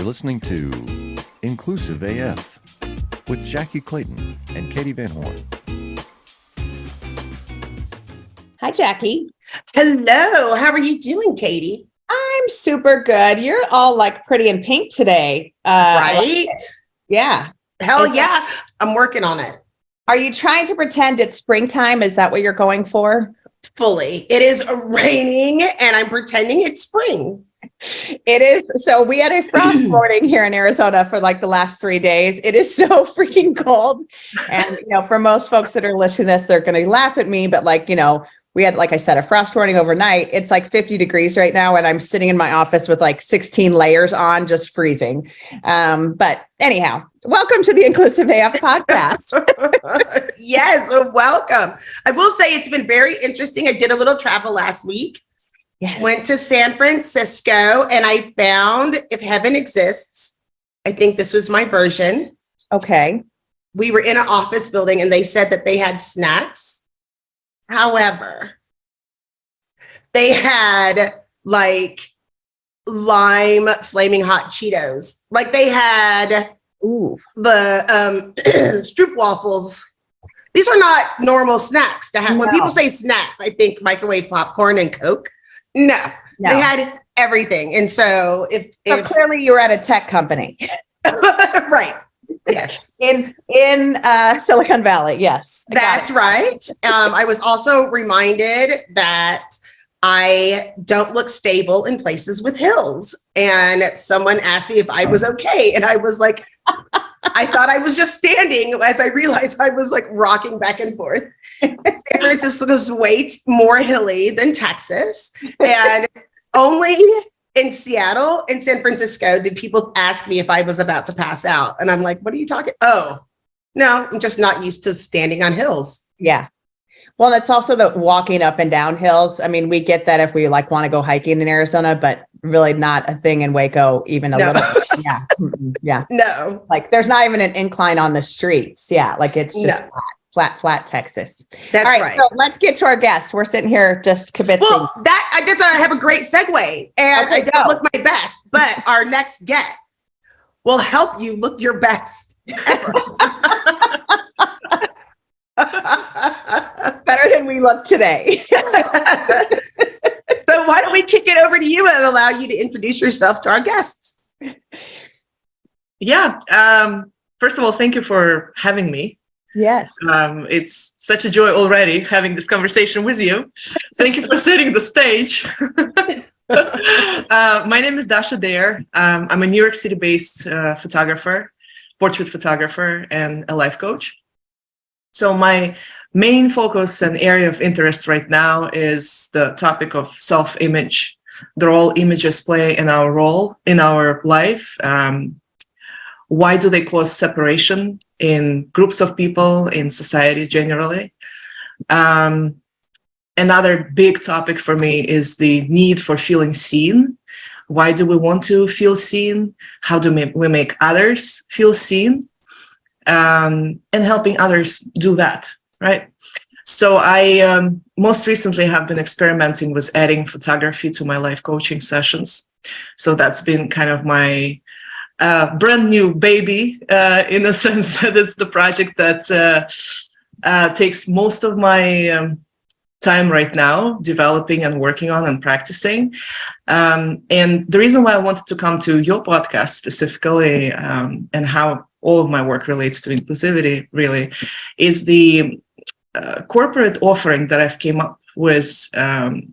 You're listening to Inclusive AF with Jackye Clayton and Katee Van Horn. Hi, Jackye. Hello. How are you doing, Katee? I'm super good. You're all like pretty in pink today. Right? Yeah. Hell yeah. I'm working on it. Are you trying to pretend it's springtime? Is that what you're going for? Fully. It is raining and I'm pretending it's spring. It is. So we had a frost warning here in Arizona for like the last 3 days. It is so freaking cold. And, for most folks that are listening to this, they're going to laugh at me. But we had, like I said, a frost warning overnight. It's like 50 degrees right now. And I'm sitting in my office with like 16 layers on, just freezing. But anyhow, welcome to the Inclusive AF podcast. Yes, welcome. I will say it's been very interesting. I did a little travel last week. Yes. Went to San Francisco and I found, if heaven exists, I think this was my version. Okay. We were in an office building and they said that they had snacks. However, they had like lime flaming hot Cheetos. Like they had the Stroop waffles. These are not normal snacks to have. No. When people say snacks, I think microwave popcorn and Coke. No, they had everything. And so if clearly you were at a tech company. Right. Yes. In Silicon Valley. Yes. That's right. I was also reminded that I don't look stable in places with hills. And someone asked me if I was okay. And I was like, I thought I was just standing as I realized I was like rocking back and forth. San Francisco is way more hilly than Texas. And only in Seattle and San Francisco did people ask me if I was about to pass out. And I'm like, what are you talking? Oh, no, I'm just not used to standing on hills. Yeah. Well, it's also the walking up and down hills. I mean, we get that if we like want to go hiking in Arizona, but really not a thing in Waco, even a little. Yeah. Yeah. No. Like there's not even an incline on the streets. Yeah. Like it's just flat Texas. That's all right. So let's get to our guest. We're sitting here just kibitzing. Well, I have a great segue and I don't look my best, but our next guest will help you look your best ever. Better than we look today. So why don't we kick it over to you and allow you to introduce yourself to our guests? Yeah. First of all, thank you for having me. Yes. It's such a joy already having this conversation with you. Thank you for setting the stage. My name is Dasha Dare. I'm a New York City-based photographer, portrait photographer, and a life coach. So my main focus and area of interest right now is the topic of self-image, the role images play in our life. Why do they cause separation in groups of people, in society generally? Another big topic for me is the need for feeling seen. Why do we want to feel seen? How do we make others feel seen? And helping others do that, right? So I most recently have been experimenting with adding photography to my life coaching sessions. So that's been kind of my brand new baby, in a sense that it's the project that takes most of my time right now, developing and working on and practicing. And the reason why I wanted to come to your podcast specifically, and how all of my work relates to inclusivity really, is the corporate offering that I've came up with.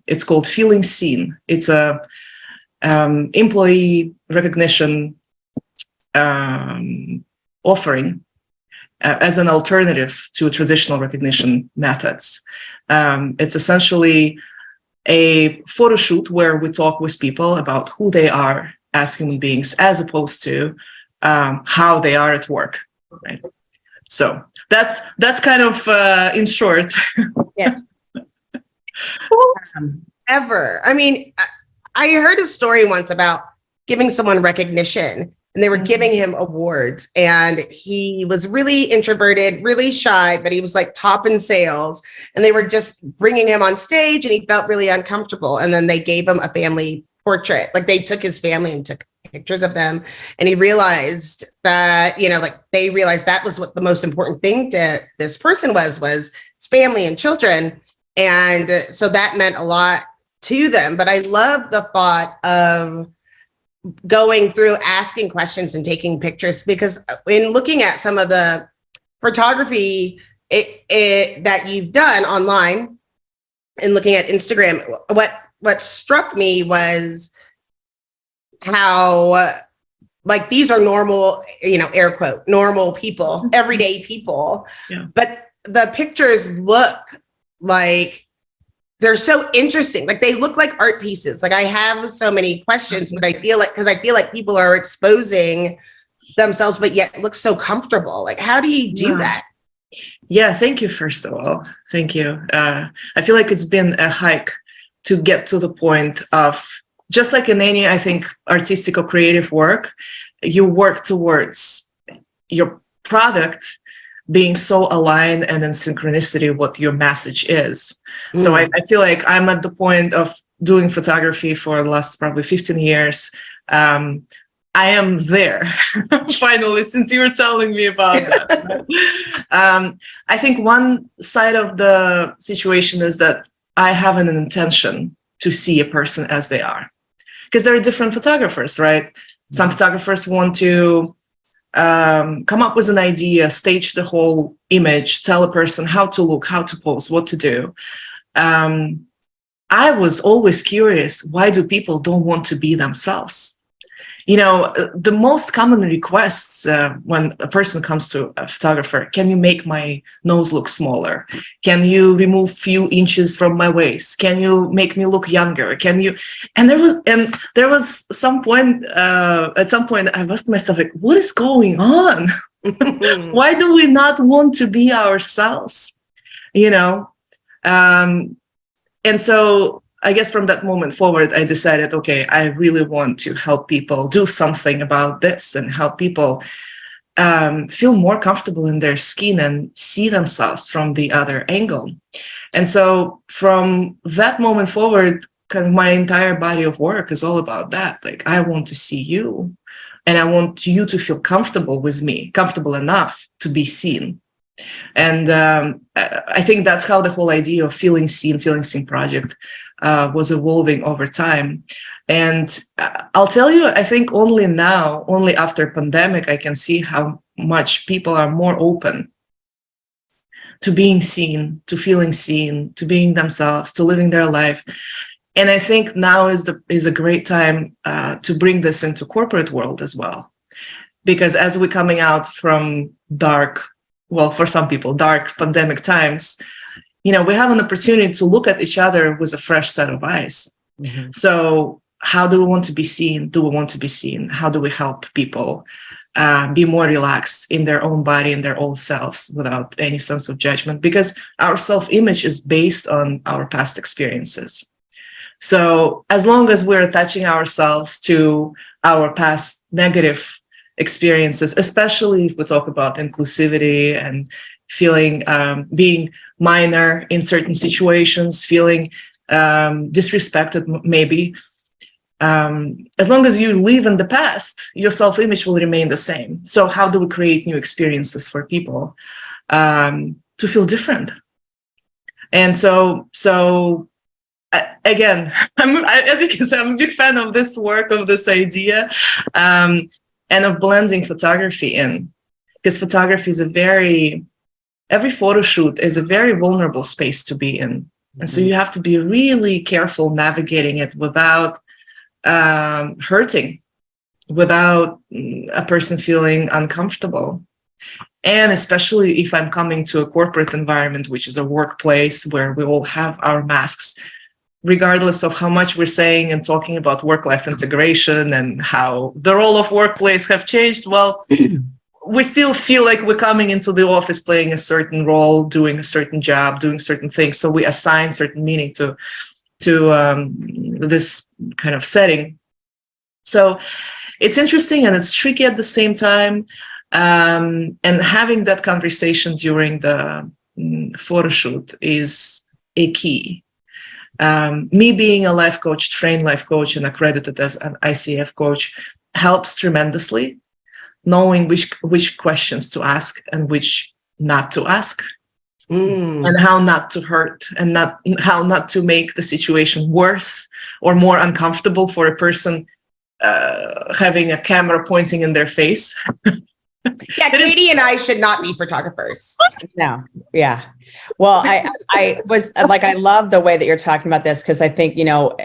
It's called Feeling Seen. It's a employee recognition offering as an alternative to traditional recognition methods. It's essentially a photo shoot where we talk with people about who they are as human beings, as opposed to how they are at work, right? So that's kind of in short. Yes. Awesome. Ever. I mean, I heard a story once about giving someone recognition and they were giving him awards and he was really introverted, really shy, but he was like top in sales and they were just bringing him on stage and he felt really uncomfortable. And then they gave him a family portrait. Like they took his family and took pictures of them. And he realized that, you know, like they realized that was what the most important thing to this person was his family and children. And so that meant a lot to them. But I love the thought of going through, asking questions and taking pictures, because in looking at some of the photography that you've done online and looking at Instagram, what struck me was how like these are normal, you know, air quote, normal people, everyday people. Yeah. But the pictures look like they're so interesting. Like they look like art pieces. Like I have so many questions, but I feel like people are exposing themselves, but yet look so comfortable. Like, how do you do that? Yeah, thank you, first of all. Thank you. I feel like it's been a hike to get to the point of, just like in any, I think, artistic or creative work, you work towards your product being so aligned and in synchronicity what your message is. So I feel like I'm at the point of doing photography for the last probably 15 years. I am there finally, since you were telling me about that. I think one side of the situation is that I have an intention to see a person as they are, because there are different photographers, right? Some photographers want to come up with an idea, stage the whole image, tell a person how to look, how to pose, what to do. I was always curious, why do people don't want to be themselves? You know, the most common requests when a person comes to a photographer, can you make my nose look smaller? Can you remove few inches from my waist? Can you make me look younger? Can you? And there was some point, at some point I asked myself, like, what is going on? Why do we not want to be ourselves? You know? And so I guess from that moment forward, I decided, okay, I really want to help people do something about this and help people feel more comfortable in their skin and see themselves from the other angle. And so from that moment forward, kind of my entire body of work is all about that. Like, I want to see you, and I want you to feel comfortable with me, comfortable enough to be seen. And I think that's how the whole idea of Feeling Seen project was evolving over time. And I'll tell you, I think only now, only after pandemic, I can see how much people are more open to being seen, to feeling seen, to being themselves, to living their life. And I think now is a great time to bring this into corporate world as well. Because as we're coming out from dark, well, for some people, dark pandemic times, you know, we have an opportunity to look at each other with a fresh set of eyes. Mm-hmm. So how do we want to be seen? Do we want to be seen? How do we help people be more relaxed in their own body and their own selves without any sense of judgment? Because our self-image is based on our past experiences. So as long as we're attaching ourselves to our past negative experiences, especially if we talk about inclusivity and feeling being minor in certain situations, feeling disrespected maybe, as long as you live in the past, your self-image will remain the same. So how do we create new experiences for people to feel different? And so again, as you can see, I'm a big fan of this work, of this idea, and of blending photography in, because photography is every photo shoot is a very vulnerable space to be in. And so you have to be really careful navigating it without hurting, without a person feeling uncomfortable. And especially if I'm coming to a corporate environment, which is a workplace where we all have our masks, regardless of how much we're saying and talking about work-life integration and how the role of workplace have changed, well, we still feel like we're coming into the office playing a certain role, doing a certain job, doing certain things. So we assign certain meaning to this kind of setting. So it's interesting and it's tricky at the same time. And having that conversation during the photo shoot is a key. Me being a life coach, trained life coach, and accredited as an ICF coach, helps tremendously, knowing which questions to ask and which not to ask, and how not to hurt, and how not to make the situation worse or more uncomfortable for a person having a camera pointing in their face. Yeah, Katie and I should not be photographers. No, yeah. Well, I was like, I love the way that you're talking about this, because I think, you know,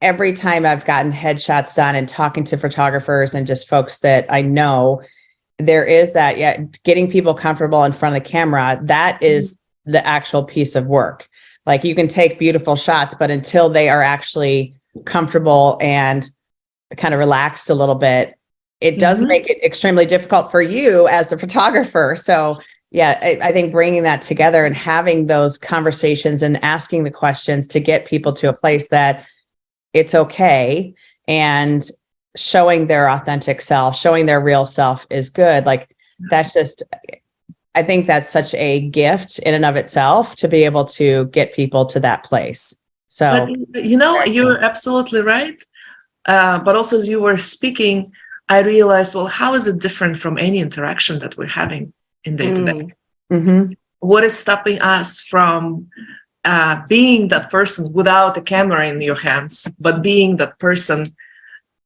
every time I've gotten headshots done and talking to photographers and just folks that I know, there is that, getting people comfortable in front of the camera, that is the actual piece of work. Like, you can take beautiful shots, but until they are actually comfortable and kind of relaxed a little bit, it does make it extremely difficult for you as a photographer. So yeah, I think bringing that together and having those conversations and asking the questions to get people to a place that it's okay, and showing their authentic self, showing their real self is good. Like, that's just, I think that's such a gift in and of itself to be able to get people to that place. So, but, you know, you're absolutely right. But also, as you were speaking, I realized, well, how is it different from any interaction that we're having in day to day? What is stopping us from being that person without a camera in your hands, but being that person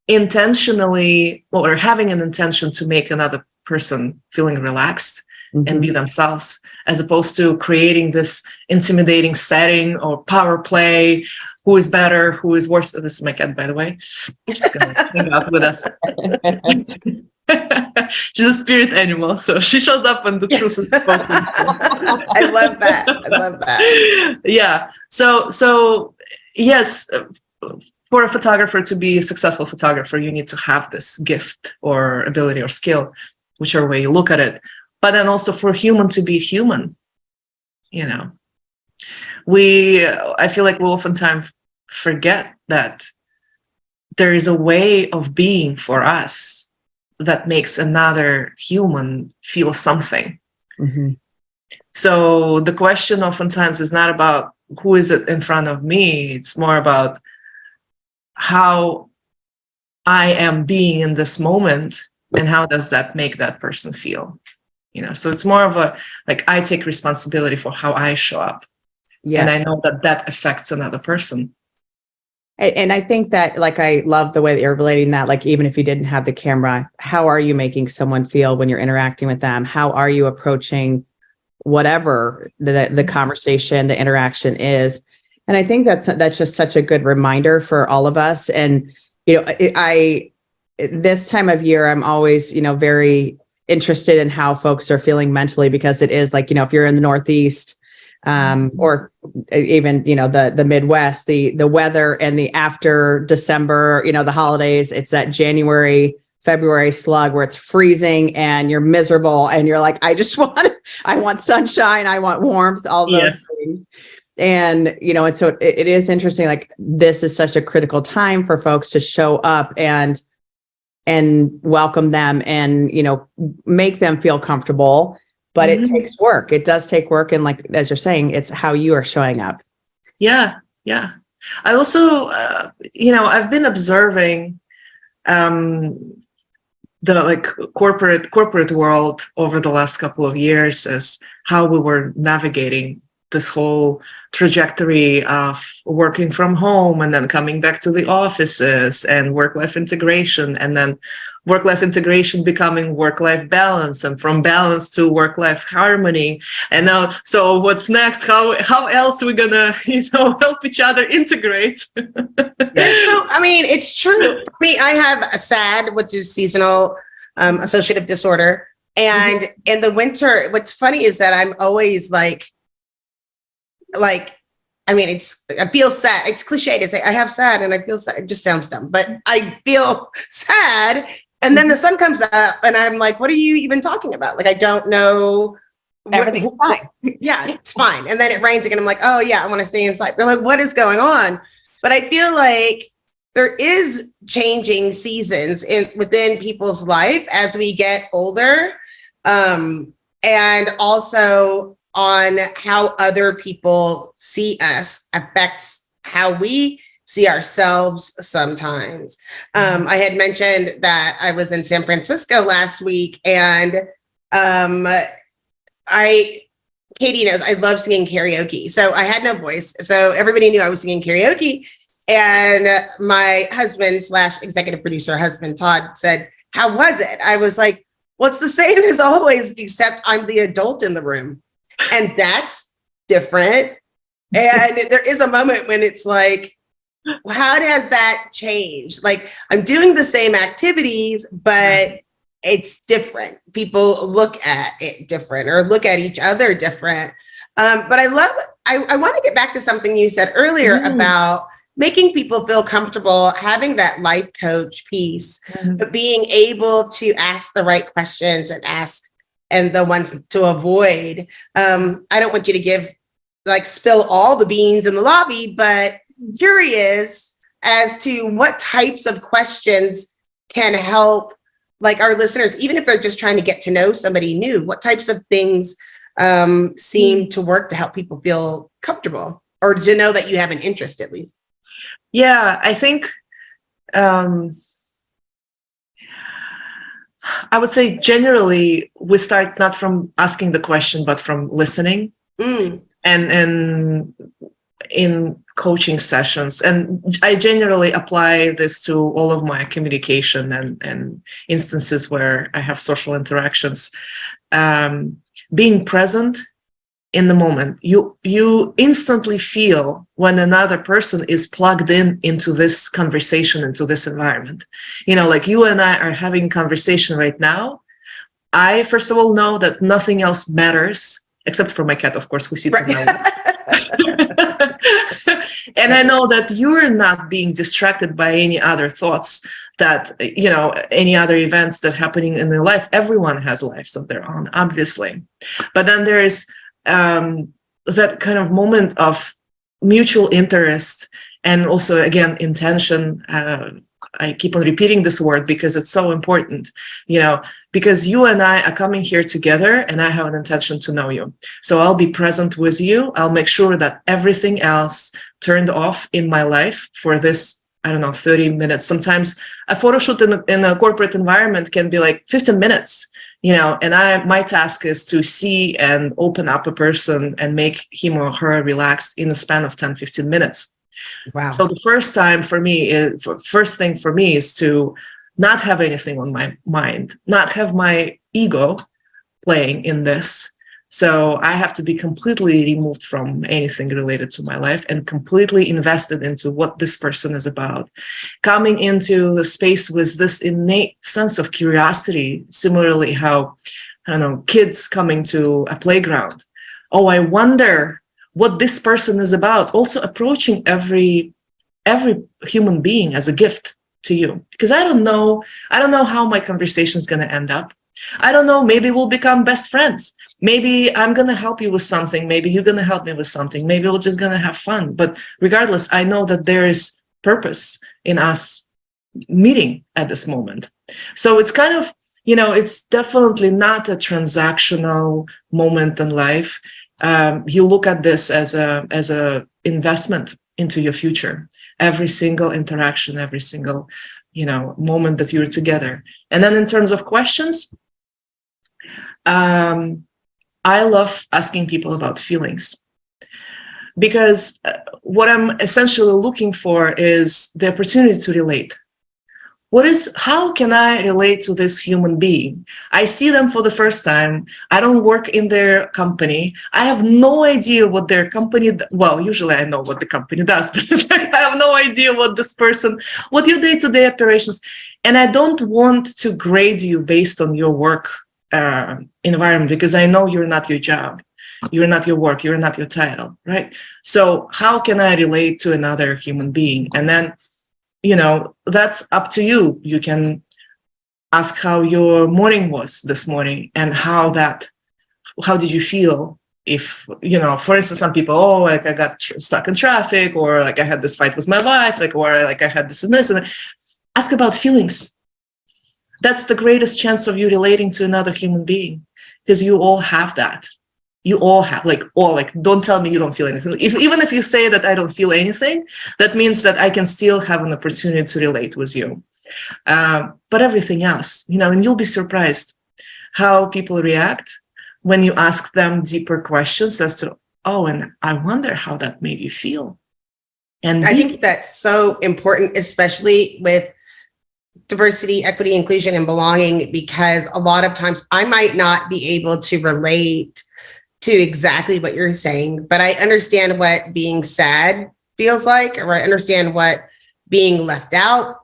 intentionally, or having an intention to make another person feeling relaxed and be themselves, as opposed to creating this intimidating setting or power play? Who is better? Who is worse? This is my cat, by the way. She's gonna hang out with us. She's a spirit animal, so she shows up when the truth is spoken. I love that. I love that. Yeah. So yes, for a photographer to be a successful photographer, you need to have this gift or ability or skill, whichever way you look at it. But then also for a human to be human, you know, I feel like we oftentimes forget that there is a way of being for us that makes another human feel something. So the question oftentimes is not about who is it in front of me. It's more about how I am being in this moment, and how does that make that person feel, you know? So it's more of a, like, I take responsibility for how I show up. Yes. And I know that that affects another person. And I think that, like, I love the way that you're relating that, like, even if you didn't have the camera, how are you making someone feel when you're interacting with them? How are you approaching whatever the conversation, the interaction is? And I think that's just such a good reminder for all of us. And, you know, this time of year, I'm always, you know, very interested in how folks are feeling mentally, because it is like, you know, if you're in the Northeast, or even, you know, the Midwest, the weather and the after December, you know, the holidays, it's that January, February slug where it's freezing and you're miserable and you're like, I want sunshine, I want warmth, all those things. And, you know, and so it is interesting, like, this is such a critical time for folks to show up and welcome them and, you know, make them feel comfortable. But it takes work. It does take work. And, like, as you're saying, it's how you are showing up. Yeah. Yeah. I also, you know, I've been observing the, like, corporate world over the last couple of years, as how we were navigating this whole trajectory of working from home and then coming back to the offices, and work-life integration, and then work-life integration becoming work-life balance, and from balance to work-life harmony. And now, so what's next? How else are we gonna, you know, help each other integrate? So, I mean, it's true. For me, I have a SAD, which is seasonal associative disorder. And in the winter, what's funny is that I'm always like, I mean, I feel sad. It's cliche to say I have sad and I feel sad. It just sounds dumb, but I feel sad. And then the sun comes up and I'm like, what are you even talking about? Like, I don't know. Everything's fine. Yeah, it's fine. And then it rains again. I'm like, oh yeah, I want to stay inside. They're like, what is going on? But I feel like there is changing seasons within people's life as we get older. And also on how other people see us affects how we see ourselves sometimes. I had mentioned that I was in San Francisco last week, and Katie knows I love singing karaoke. So I had no voice. So everybody knew I was singing karaoke. And my husband / executive producer husband, Todd, said, "How was it?" I was like, "Well, it's the same as always, except I'm the adult in the room." And that's different. And there is a moment when it's like, how does that change? Like, I'm doing the same activities, but it's different. People look at it different or look at each other different. But I want to get back to something you said earlier about making people feel comfortable, having that life coach piece, but being able to ask the right questions and the ones to avoid. I don't want you to spill all the beans in the lobby, but curious as to what types of questions can help, like, our listeners, even if they're just trying to get to know somebody new, what types of things seem to work to help people feel comfortable or to know that you have an interest at least? Yeah, I think I would say generally we start not from asking the question, but from listening. And in coaching sessions, and I generally apply this to all of my communication and instances where I have social interactions. Being present in the moment, you instantly feel when another person is plugged into this conversation, into this environment. Like you and I are having a conversation right now. I first of all know that nothing else matters except for my cat, of course, who sits in my lap. And I know that you're not being distracted by any other thoughts that, any other events that are happening in their life. Everyone has lives of their own, obviously. But then there is that kind of moment of mutual interest and also, again, intention. I keep on repeating this word because it's so important, because you and I are coming here together and I have an intention to know you. So I'll be present with you. I'll make sure that everything else turned off in my life for this, 30 minutes. Sometimes a photo shoot in a corporate environment can be like 15 minutes, and my task is to see and open up a person and make him or her relaxed in the span of 10, 15 minutes. Wow. So the first thing for me is to not have anything on my mind, not have my ego playing in this. So I have to be completely removed from anything related to my life and completely invested into what this person is about. Coming into the space with this innate sense of curiosity, similarly how, kids coming to a playground. Oh, I wonder what this person is about. Also approaching every human being as a gift to you, because I don't know how my conversation is going to end up. I don't know, maybe we'll become best friends. Maybe I'm going to help you with something. Maybe you're going to help me with something. Maybe we're just going to have fun. But regardless, I know that there is purpose in us meeting at this moment. So it's kind of, it's definitely not a transactional moment in life. You look at this as a investment into your future. Every single interaction, every single, moment that you're together. And then in terms of questions, I love asking people about feelings, because what I'm essentially looking for is the opportunity to relate. How can I relate to this human being? I see them for the first time. I don't work in their company. I have no idea what their company, usually I know what the company does, but I have no idea what your day-to-day operations. And I don't want to grade you based on your work environment, because I know you're not your job. You're not your work. You're not your title, right? So how can I relate to another human being? And then, that's up to you. You can ask how your morning was this morning and how did you feel? If, for instance, some people, I got stuck in traffic, or like I had this fight with my wife, or I had this and this. And ask about feelings. That's the greatest chance of you relating to another human being, because you all have that. You all have, don't tell me you don't feel anything. Even if you say that I don't feel anything, that means that I can still have an opportunity to relate with you. But everything else, and you'll be surprised how people react when you ask them deeper questions as to, oh, and I wonder how that made you feel. And I think that's so important, especially with diversity, equity, inclusion, and belonging, because a lot of times I might not be able to relate to exactly what you're saying, but I understand what being sad feels like, or I understand what being left out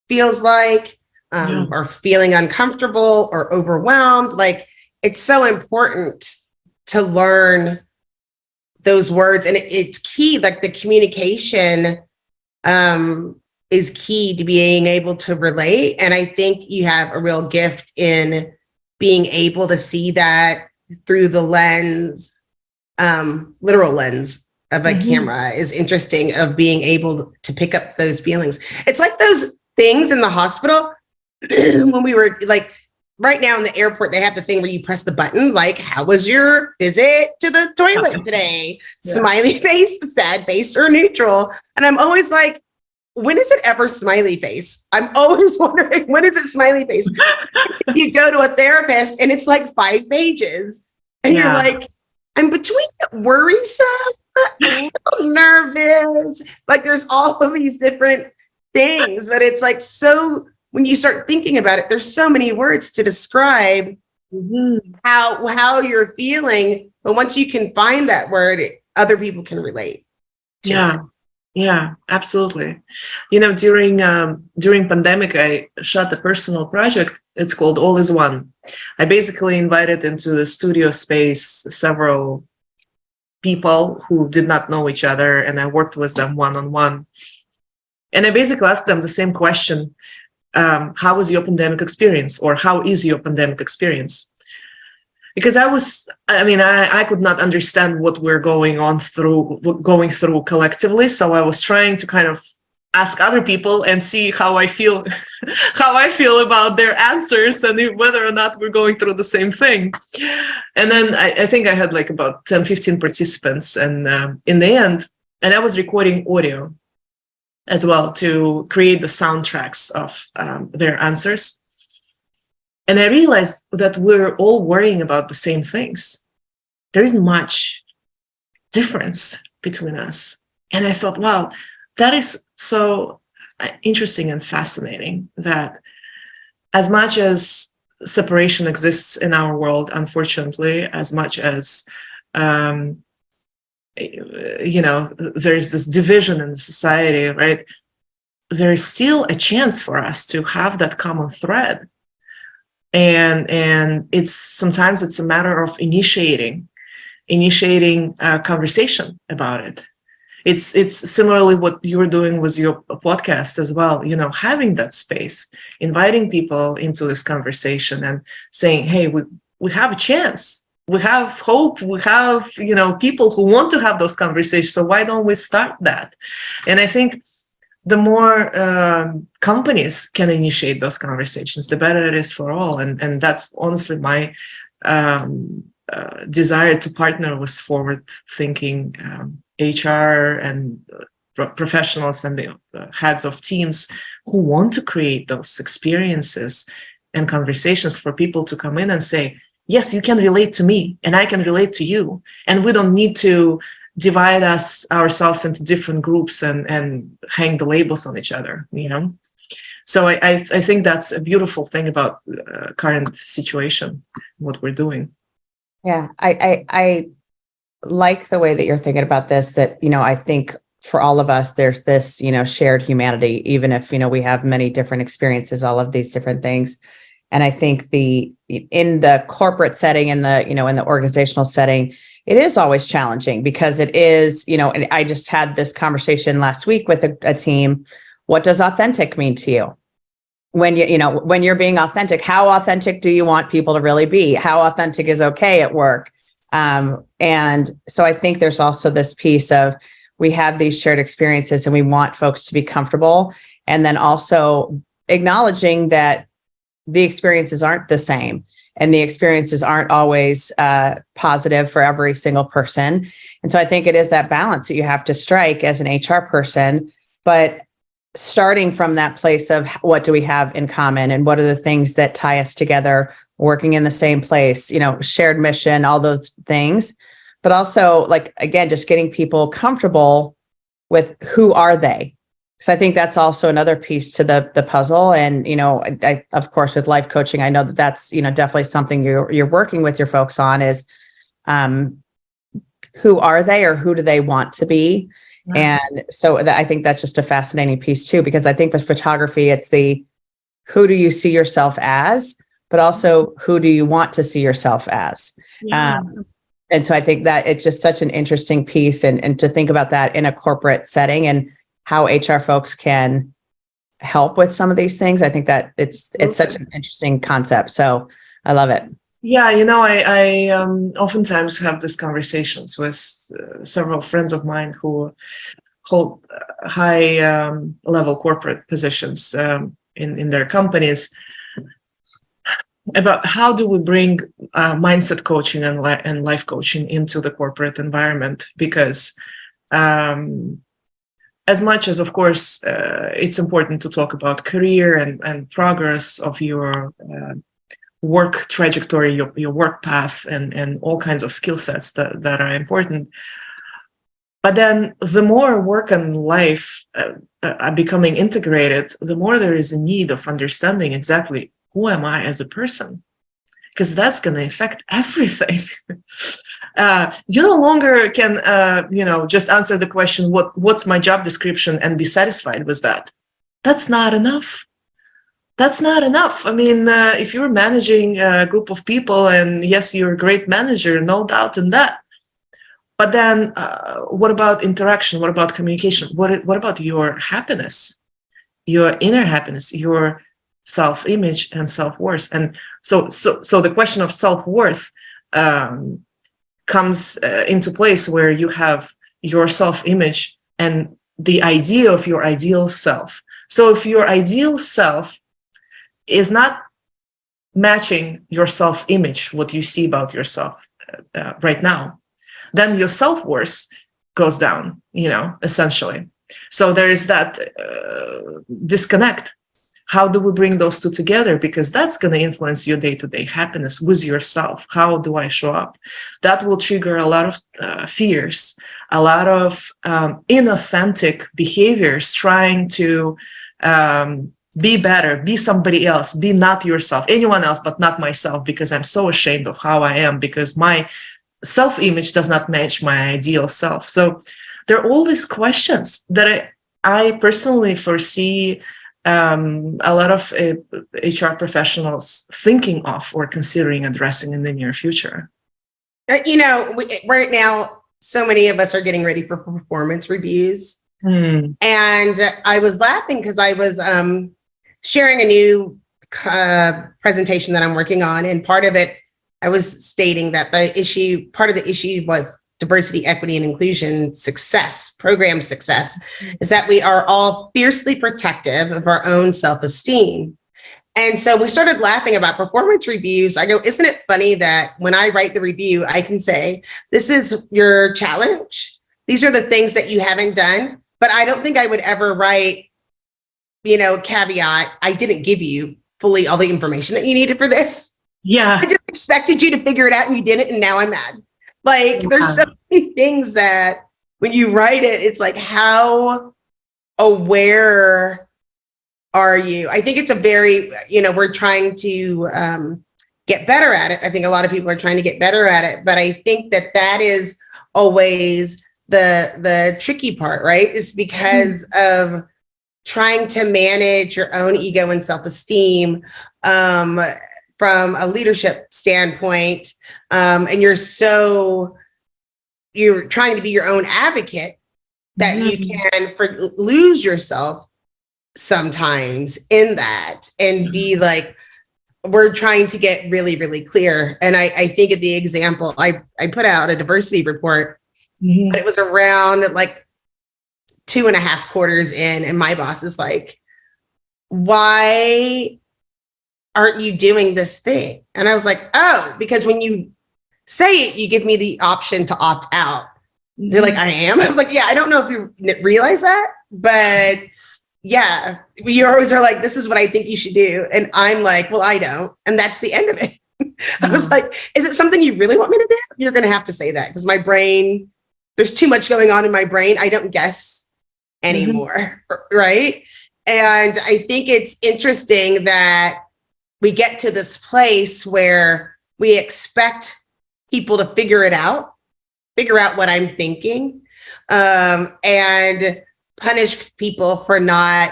feels like, or feeling uncomfortable or overwhelmed. Like, it's so important to learn those words, and it's key. Like, the communication is key to being able to relate. And I think you have a real gift in being able to see that through the lens, literal lens of a camera is interesting, of being able to pick up those feelings. It's like those things in the hospital when we were like, right now in the airport, they have the thing where you press the button, like, how was your visit to the toilet today? Yeah. Smiley face, sad face, or neutral. And I'm always like, when is it ever smiley face? I'm always wondering, when is it smiley face? You go to a therapist and it's like 5 pages. And you're like, I'm between worrisome, a little nervous. Like, there's all of these different things, but it's like, so when you start thinking about it, there's so many words to describe how you're feeling. But once you can find that word, other people can relate to it. Yeah, absolutely. During pandemic, I shot a personal project. It's called All Is One. I basically invited into the studio space several people who did not know each other, and I worked with them one-on-one. And I basically asked them the same question: how was your pandemic experience, or how is your pandemic experience? Because I could not understand what we're going through collectively. So I was trying to kind of ask other people and see how I feel about their answers, and whether or not we're going through the same thing. And then I think I had like about 10, 15 participants. And in the end, and I was recording audio as well to create the soundtracks of their answers. And I realized that we're all worrying about the same things. There isn't much difference between us. And I thought, wow, that is so interesting and fascinating, that as much as separation exists in our world, unfortunately, as much as there's this division in society, right? There is still a chance for us to have that common thread. And it's sometimes a matter of initiating a conversation about it. It's similarly what you're doing with your podcast as well, having that space, inviting people into this conversation and saying, hey, we have a chance. We have hope. We have, people who want to have those conversations. So why don't we start that? And I think the more companies can initiate those conversations, the better it is for all. And that's honestly my desire to partner with forward-thinking HR and professionals and the heads of teams who want to create those experiences and conversations for people to come in and say, yes, you can relate to me and I can relate to you. And we don't need to divide ourselves into different groups and hang the labels on each other, So I think that's a beautiful thing about current situation, what we're doing. Yeah, I like the way that you're thinking about this, that, I think for all of us, there's this, shared humanity, even if, we have many different experiences, all of these different things. And I think in the corporate setting, in the organizational setting, it is always challenging, because it is, and I just had this conversation last week with a team. What does authentic mean to you? When when you're being authentic, how authentic do you want people to really be? How authentic is okay at work? And so I think there's also this piece of, we have these shared experiences and we want folks to be comfortable. And then also acknowledging that the experiences aren't the same, and the experiences aren't always positive for every single person. And so I think it is that balance that you have to strike as an HR person, but starting from that place of what do we have in common and what are the things that tie us together, working in the same place, shared mission, all those things. But also, like, again, just getting people comfortable with who are they. So I think that's also another piece to the puzzle. And, I, of course, with life coaching, I know that that's, definitely something you're working with your folks on is who are they, or who do they want to be? Right. And so I think that's just a fascinating piece too, because I think with photography, it's the who do you see yourself as, but also who do you want to see yourself as? Yeah. And so I think that it's just such an interesting piece, and to think about that in a corporate setting and how HR folks can help with some of these things. I think that it's such an interesting concept. So I love it. Yeah, I oftentimes have these conversations with several friends of mine who hold high level corporate positions in their companies, about how do we bring mindset coaching and life coaching into the corporate environment, because as much as, of course, it's important to talk about career and progress of your work trajectory, your work path, and all kinds of skill sets that are important. But then the more work and life are becoming integrated, the more there is a need of understanding exactly who am I as a person, because that's going to affect everything. You no longer can, just answer the question, what's my job description, and be satisfied with that. That's not enough. That's not enough. I mean, if you're managing a group of people, and yes, you're a great manager, no doubt in that. But then what about interaction? What about communication? What about your happiness, your inner happiness, your self-image and self-worth? And so the question of self-worth comes into place where you have your self-image and the idea of your ideal self. So if your ideal self is not matching your self-image, what you see about yourself right now, then your self-worth goes down, essentially. So there is that disconnect. How do we bring those two together? Because that's going to influence your day-to-day happiness with yourself. How do I show up? That will trigger a lot of fears, a lot of inauthentic behaviors, trying to be better, be somebody else, be not yourself, anyone else, but not myself, because I'm so ashamed of how I am, because my self-image does not match my ideal self. So there are all these questions that I personally foresee a lot of HR professionals thinking of or considering addressing in the near future. Right now, so many of us are getting ready for performance reviews. And I was laughing because I was sharing a new presentation that I'm working on. And part of it, I was stating that part of the issue was diversity, equity, and inclusion success, program success, is that we are all fiercely protective of our own self-esteem. And so we started laughing about performance reviews. I go, isn't it funny that when I write the review, I can say, this is your challenge. These are the things that you haven't done. But I don't think I would ever write, caveat, I didn't give you fully all the information that you needed for this. Yeah. I just expected you to figure it out and you didn't, and now I'm mad. Like, there's so many things that when you write it, it's like, how aware are you? I think it's a very, we're trying to get better at it. I think a lot of people are trying to get better at it, but I think that is always the tricky part, right? Is because of trying to manage your own ego and self-esteem from a leadership standpoint, and you're trying to be your own advocate that you can lose yourself sometimes in that, and be like, we're trying to get really, really clear. And I think of the example, I put out a diversity report, but it was around like 2.5 quarters in, and my boss is like, why aren't you doing this thing? And I was like, oh, because when you say it, you give me the option to opt out. They're like, I am. I'm like, yeah, I don't know if you realize that, but yeah, you always are like, this is what I think you should do. And I'm like, well, I don't. And that's the end of it. I was like, is it something you really want me to do? You're going to have to say that because my brain, there's too much going on in my brain. I don't guess anymore. Right. And I think it's interesting that we get to this place where we expect people to figure out what I'm thinking, and punish people for not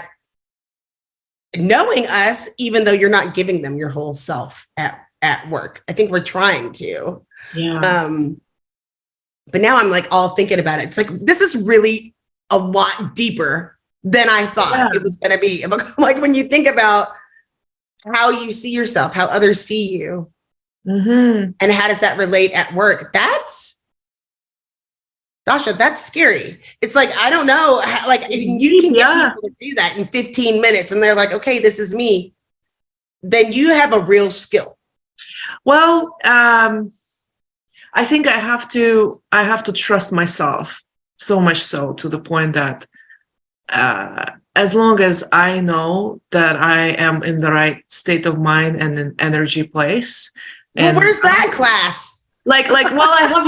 knowing us, even though you're not giving them your whole self at work. I think we're trying to. Yeah. But now I'm like all thinking about it. It's like, this is really a lot deeper than I thought it was going to be. Like when you think about how you see yourself, how others see you, and how does that relate at work? Dasha, that's scary. It's like, I don't know, like if you can get people to do that in 15 minutes and they're like, okay, this is me, then you have a real skill. Well, I think I have to trust myself so much so to the point that as long as I know that I am in the right state of mind and an energy place. Well, where's that class? Well, I have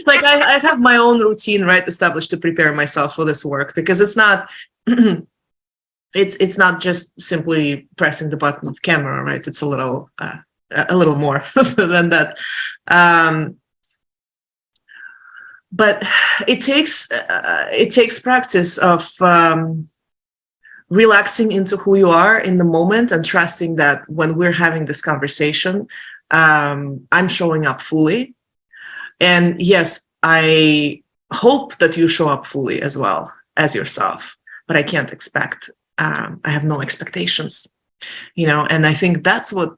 I have my own routine, right, established to prepare myself for this work, because it's not it's not just simply pressing the button of camera, right? It's a little more than that. But it takes practice of relaxing into who you are in the moment and trusting that when we're having this conversation, I'm showing up fully. And yes, I hope that you show up fully as well as yourself, but I can't expect, I have no expectations, and I think that's what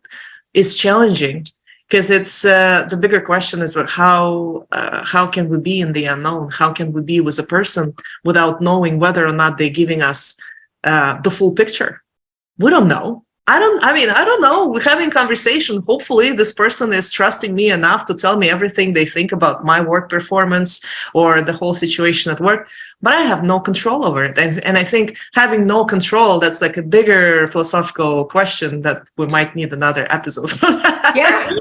is challenging, because it's the bigger question is how can we be in the unknown? How can we be with a person without knowing whether or not they're giving us the full picture? We don't know. I don't know. We're having conversation. Hopefully this person is trusting me enough to tell me everything they think about my work performance or the whole situation at work, but I have no control over it. And I think having no control, that's like a bigger philosophical question that we might need another episode. Yeah.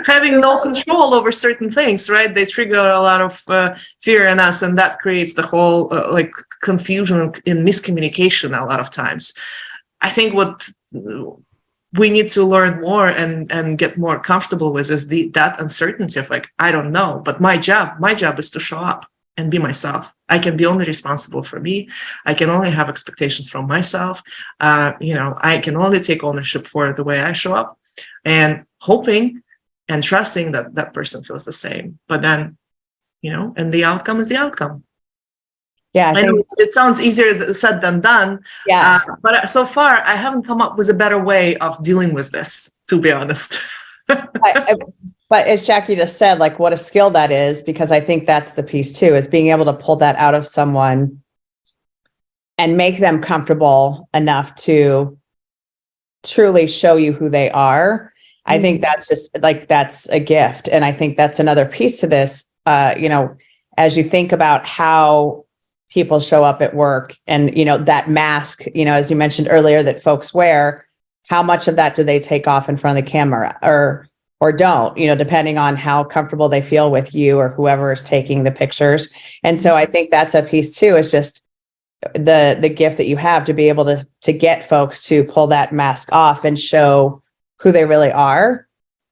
Having no control over certain things, right? They trigger a lot of fear in us, and that creates the whole confusion and miscommunication a lot of times. I think what we need to learn more and get more comfortable with is that uncertainty of I don't know, but my job is to show up and be myself. I can be only responsible for me. I can only have expectations from myself. I can only take ownership for the way I show up, and hoping and trusting that that person feels the same. But then, and the outcome is the outcome. Yeah, I know it sounds easier said than done. Yeah, but so far I haven't come up with a better way of dealing with this, to be honest. but as Jackye just said, what a skill that is, because I think that's the piece too, is being able to pull that out of someone and make them comfortable enough to truly show you who they are. I think that's just that's a gift. And I think that's another piece to this, as you think about how people show up at work and, that mask, as you mentioned earlier, that folks wear, how much of that do they take off in front of the camera or don't, depending on how comfortable they feel with you or whoever is taking the pictures. And so I think that's a piece too, is just the gift that you have to be able to get folks to pull that mask off and show who they really are.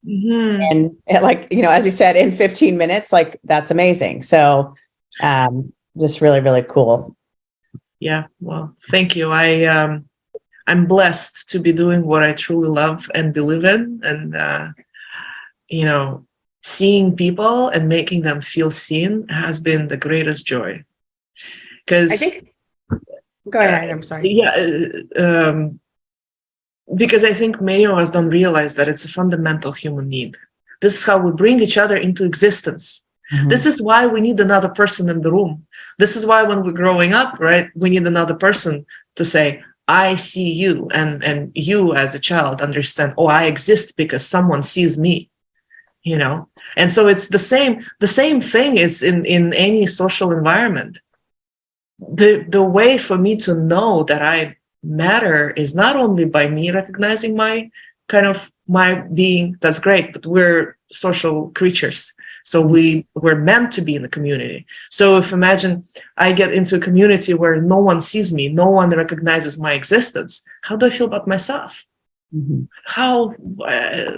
And as you said, in 15 minutes, that's amazing. So, just really, really cool. Yeah. Well, thank you. I'm blessed to be doing what I truly love and believe in, and, seeing people and making them feel seen has been the greatest joy. Because I think, go ahead. I'm sorry. Yeah. Because I think many of us don't realize that it's a fundamental human need. This is how we bring each other into existence. This is why we need another person in the room. This is why when we're growing up, right, we need another person to say, I see you, and you as a child understand, oh, I exist because someone sees me, you know. And so it's the same thing is in any social environment. The way for me to know that I matter is not only by me recognizing my being, that's great, but we're social creatures. So we're meant to be in the community. So if imagine I get into a community where no one sees me, no one recognizes my existence, how do I feel about myself? Mhm. How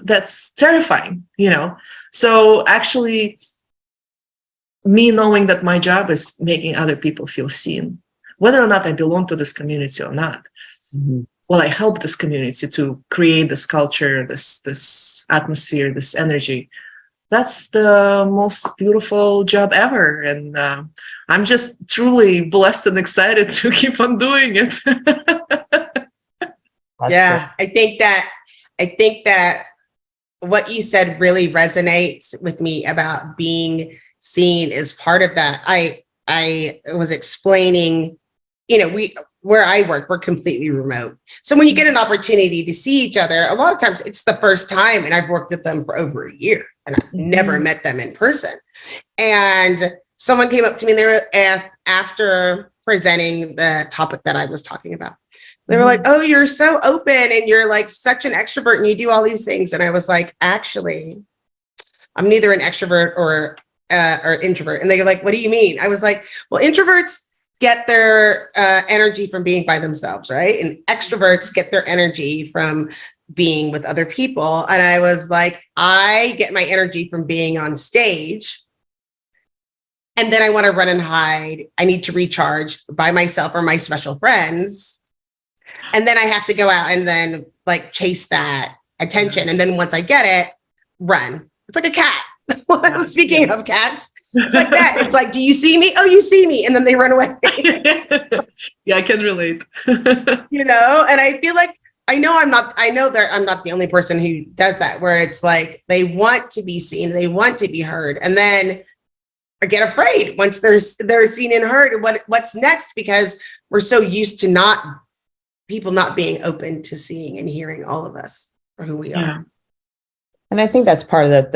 that's terrifying, you know. So actually, me knowing that my job is making other people feel seen, whether or not I belong to this community or not. Mhm. Well, I help this community to create this culture, this atmosphere, this energy. That's the most beautiful job ever, and I'm just truly blessed and excited to keep on doing it. Yeah, I think that what you said really resonates with me about being seen is part of that. I was explaining, you know, where I work, we're completely remote. So when you get an opportunity to see each other, a lot of times it's the first time, and I've worked with them for over a year and I've never met them in person. And someone came up to me, they were after presenting the topic that I was talking about. They were like, oh, you're so open and you're like such an extrovert and you do all these things. And I was like, actually, I'm neither an extrovert or introvert. And they were like, what do you mean? I was like, well, introverts get their energy from being by themselves, right? And extroverts get their energy from being with other people. And I was like, I get my energy from being on stage. And then I want to run and hide. I need to recharge by myself or my special friends. And then I have to go out and then like chase that attention. And then once I get it, run. It's like a cat. Speaking of cats, it's like that. It's like, do you see me? Oh, you see me. And then they run away. Yeah, I can relate. You know, and I feel like I know I'm not the only person who does that, where it's like they want to be seen, they want to be heard, and then I get afraid once they're seen and heard. What's next? Because we're so used to people not being open to seeing and hearing all of us for who we are. Yeah. And I think that's part of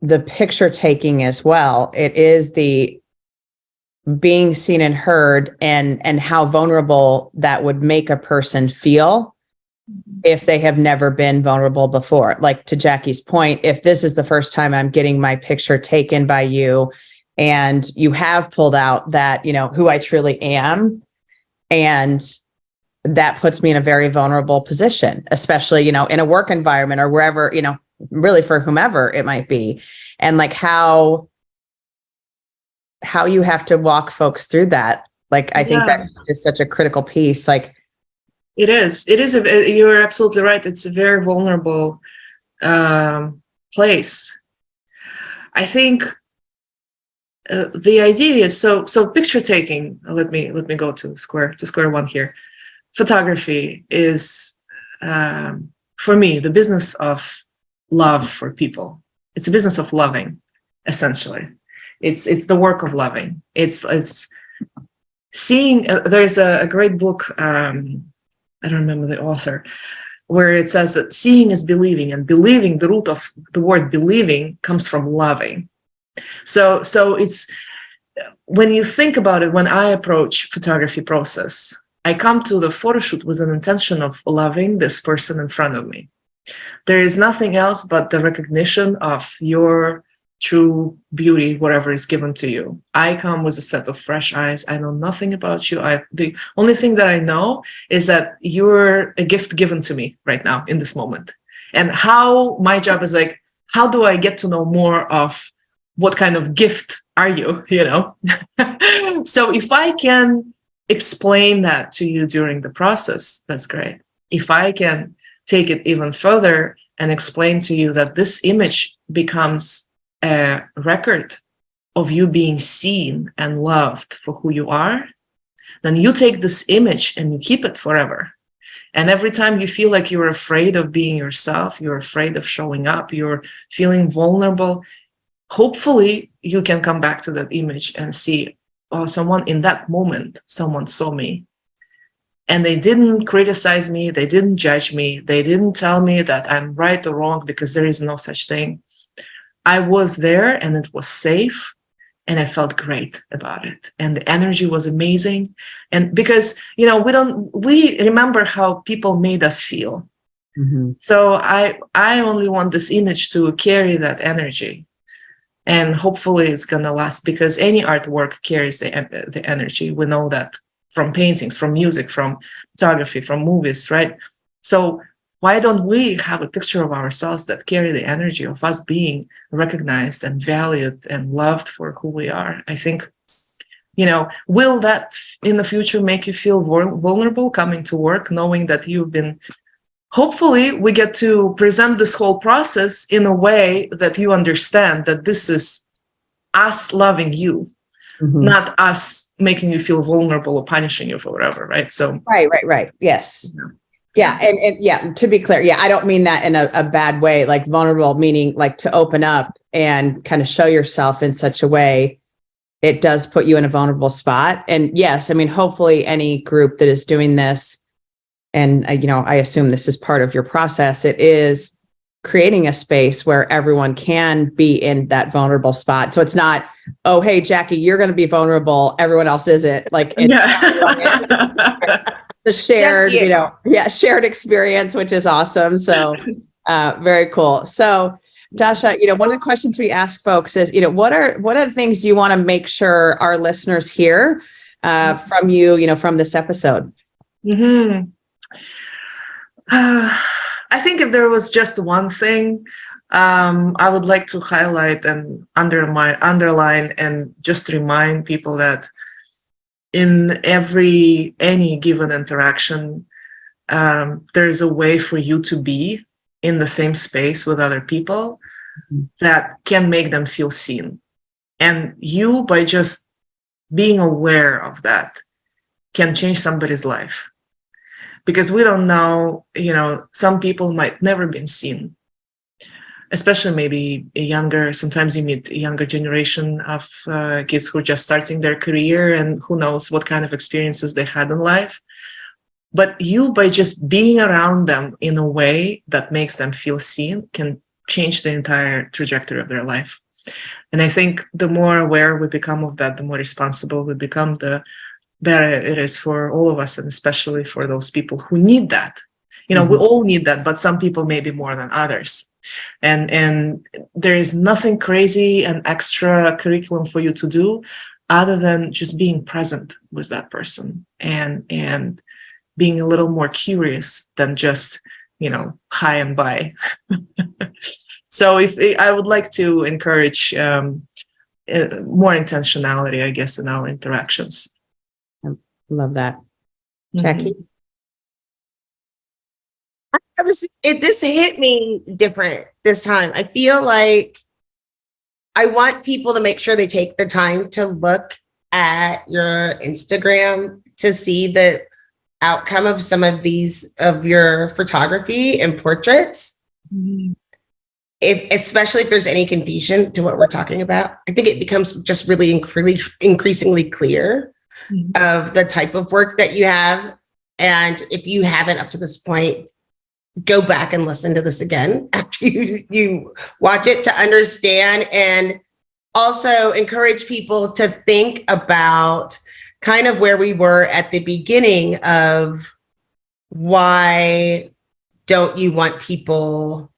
the picture taking as well. It is the being seen and heard, and how vulnerable that would make a person feel if they have never been vulnerable before. Like to Jackie's point, if this is the first time I'm getting my picture taken by you, and you have pulled out that, you know, who I truly am, and that puts me in a very vulnerable position, especially, you know, in a work environment or wherever, you know, really for whomever it might be. And like how you have to walk folks through that. Like, I think that's just such a critical piece. Like it is, you're absolutely right. It's a very vulnerable place. I think the idea is so picture taking. Let me go to square one here. Photography is, for me, the business of love for people. It's a business of loving, essentially. It's the work of loving. It's seeing. There's a great book. I don't remember the author, where it says that seeing is believing, and believing, the root of the word believing comes from loving. So it's, when you think about it, when I approach photography process, I come to the photo shoot with an intention of loving this person in front of me. There is nothing else but the recognition of your true beauty, whatever is given to you. I come with a set of fresh eyes. I know nothing about you. The only thing that I know is that you're a gift given to me right now in this moment. And how my job is like, how do I get to know more of what kind of gift are you, you know? So if I can explain that to you during the process, that's great. If I can take it even further and explain to you that this image becomes a record of you being seen and loved for who you are, then you take this image and you keep it forever. And every time you feel like you're afraid of being yourself, you're afraid of showing up, you're feeling vulnerable, hopefully you can come back to that image and see, oh, someone in that moment, someone saw me. And they didn't criticize me. They didn't judge me. They didn't tell me that I'm right or wrong, because there is no such thing. I was there and it was safe. And I felt great about it. And the energy was amazing. And because, we remember how people made us feel. Mhm. So I only want this image to carry that energy. And hopefully it's going to last, because any artwork carries the energy. We know that from paintings, from music, from photography, from movies, right? So why don't we have a picture of ourselves that carry the energy of us being recognized and valued and loved for who we are? I think, will that in the future make you feel vulnerable coming to work, knowing that hopefully we get to present this whole process in a way that you understand that this is us loving you, not us making you feel vulnerable or punishing you for whatever, right? So Right. Yes. Yeah. And yeah, to be clear, I don't mean that in a bad way, like vulnerable, meaning like to open up and kind of show yourself in such a way, it does put you in a vulnerable spot. And yes, I mean, hopefully any group that is doing this, and I assume this is part of your process, it is creating a space where everyone can be in that vulnerable spot. So it's not, oh, hey, Jackye, you're going to be vulnerable, everyone else isn't. Like it's the shared, shared experience, which is awesome. So very cool. So Dasha, one of the questions we ask folks is, what are the things you want to make sure our listeners hear from you, from this episode? Mm-hmm. I think if there was just one thing, I would like to highlight and underline and just remind people that in any given interaction, there is a way for you to be in the same space with other people that can make them feel seen. And you, by just being aware of that, can change somebody's life. Because we don't know, some people might never been seen, especially maybe sometimes you meet a younger generation of kids who are just starting their career, and who knows what kind of experiences they had in life. But you, by just being around them in a way that makes them feel seen, can change the entire trajectory of their life. And I think the more aware we become of that, the more responsible we become, the better it is for all of us, and especially for those people who need that. We all need that, but some people maybe more than others. And there is nothing crazy and extra curriculum for you to do other than just being present with that person and being a little more curious than just, hi and bye. So I would like to encourage more intentionality, I guess, in our interactions. Love that. Jackye? This hit me different this time. I feel like I want people to make sure they take the time to look at your Instagram to see the outcome of some of your photography and portraits. Especially if there's any confusion to what we're talking about, I think it becomes just really increasingly clear of the type of work that you have. And if you haven't up to this point, go back and listen to this again after you watch it to understand, and also encourage people to think about kind of where we were at the beginning of why don't you want people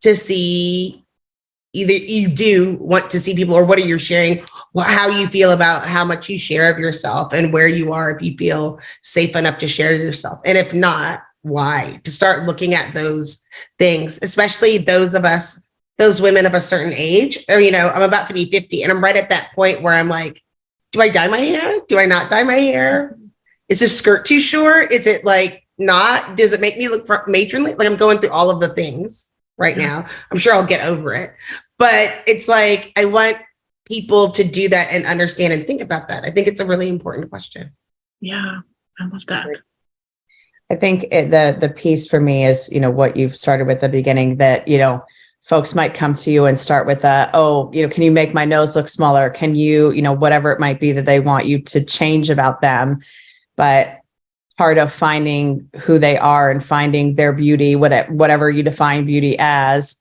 to see, either you do want to see people, or what are you sharing, how you feel about how much you share of yourself and where you are, if you feel safe enough to share yourself. And if not, why? To start looking at those things, especially those women of a certain age. Or, I'm about to be 50 and I'm right at that point where I'm like, do I dye my hair? Do I not dye my hair? Is this skirt too short? Is it like not? Does it make me look matronly? Like, I'm going through all of the things right now. I'm sure I'll get over it. But it's like, I want people to do that and understand and think about that. I think it's a really important question. Yeah, I love that. I think the piece for me is, what you've started with at the beginning, that, folks might come to you and start with can you make my nose look smaller? Can you, whatever it might be that they want you to change about them. but part of finding who they are and finding their beauty, whatever you define beauty as,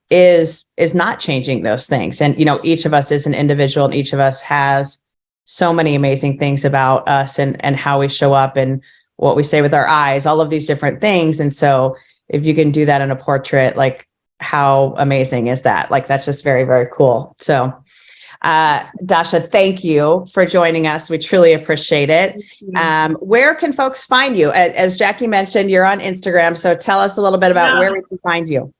is not changing those things. And, each of us is an individual, and each of us has so many amazing things about us and how we show up and what we say with our eyes, all of these different things. And so if you can do that in a portrait, like, how amazing is that? Like, that's just very, very cool. So, Dasha, thank you for joining us. We truly appreciate it. Where can folks find you? As Jackye mentioned, you're on Instagram. So tell us a little bit about where we can find you.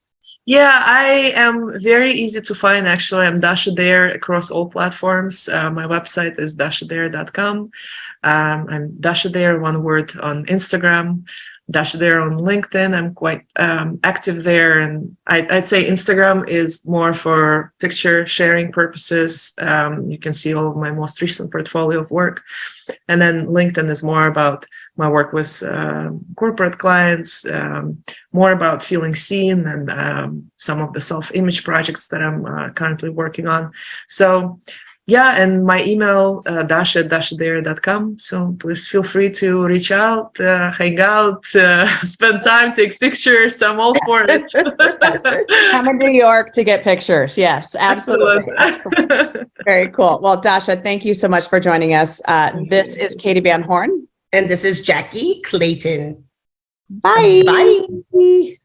Yeah, I am very easy to find, actually. I'm Dasha Dare across all platforms. My website is dashadare.com. I'm Dasha Dare, one word, on Instagram. Dasha Dare on LinkedIn. I'm quite active there. And I'd say Instagram is more for picture sharing purposes. You can see all of my most recent portfolio of work. And then LinkedIn is more about my work with corporate clients, more about feeling seen, and some of the self-image projects that I'm currently working on. So yeah, and my email, dasha@dashadare.com. So please feel free to reach out, hang out, spend time, take pictures. I'm all for it. Come to New York to get pictures. Yes, absolutely. Absolutely. Very cool. Well, Dasha, thank you so much for joining us. This is Katee Van Horn. And this is Jackye Clayton. Bye. Bye.